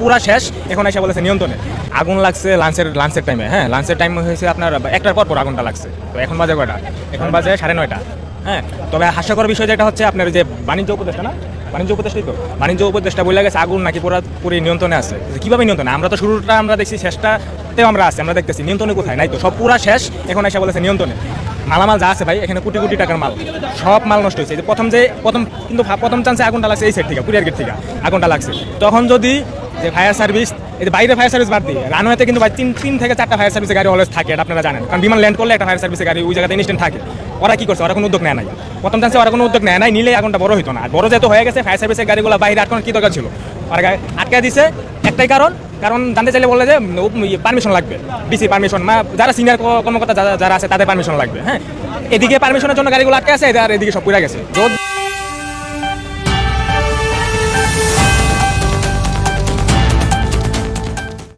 পুরা শেষ। এখন এসে বলেছে নিয়ন্ত্রণে। আগুন লাগছে লাঞ্চের টাইমে। হ্যাঁ, লাঞ্চের টাইম হয়েছে আপনার 1টার পর আগুনটা লাগছে। তো এখন বাজে কয়টা? এখন বাজে 9:30। হ্যাঁ, তবে হাস্যকর বিষয় যেটা হচ্ছে আপনার যে বাণিজ্য উপদেষ্টা না, বাণিজ্য উপদেষ্টা বলে গেছে আগুন নাকি পুরোপুরি নিয়ন্ত্রণে আছে। কীভাবে নিয়ন্ত্রণে? আমরা তো শুরুটা আমরা দেখছি, শেষটাতেও আমরা আছি, আমরা দেখতেছি নিয়ন্ত্রণে কোথায় নাই তো, সব পুরা শেষ। এখন এসে বলেছে নিয়ন্ত্রণে। মালামাল যা আছে ভাই, এখানে কোটি কোটি টাকার মাল, সব মাল নষ্ট হয়েছে। প্রথম চান্সে আগুনটা লাগছে এই সাইড থেকে, কুরিয়ার গেট থেকে আগুনটা লাগছে। তখন যদি যে ফায়ার সার্ভিস, এই যে বাইরে ফায়ার সার্ভিস বাদ দিয়ে রানওয়েতে কিন্তু ভাই 3 থেকে 4টা ফায়ার সার্ভিসের গাড়ি অলওয়েজ থাকে, এটা আপনারা জানেন। কারণ বিমান ল্যান্ড করলে একটা ফায়ার সার্ভিসের গাড়ি ওই জায়গাতে ইনস্ট্যান্ট থাকে। ওরা কি করছে? ওরা কোনো উদ্যোগ নেয় নাই। প্রথম চান্সে ওরা কোনো উদ্যোগ নেয় নাই, নিলে আগুনটা বড় হইতো না। আর বড় যেহেতু হয়ে গেছে, ফায়ার সার্ভিসের গাড়িগুলো বাইরে আটকানোর কি দরকার ছিল? ওরা আটকে দিছে একটাই কারণ জানতে চাইলে বললে যে পারমিশন লাগবে, ডিসি পারমিশন, যারা সিনিয়র কর্মকর্তা যারা আছে তাদের পারমিশন লাগবে। হ্যাঁ, এদিকে পারমিশনের জন্য গাড়িগুলো আটকে আছে, আর এদিকে সব পুড়ে গেছে।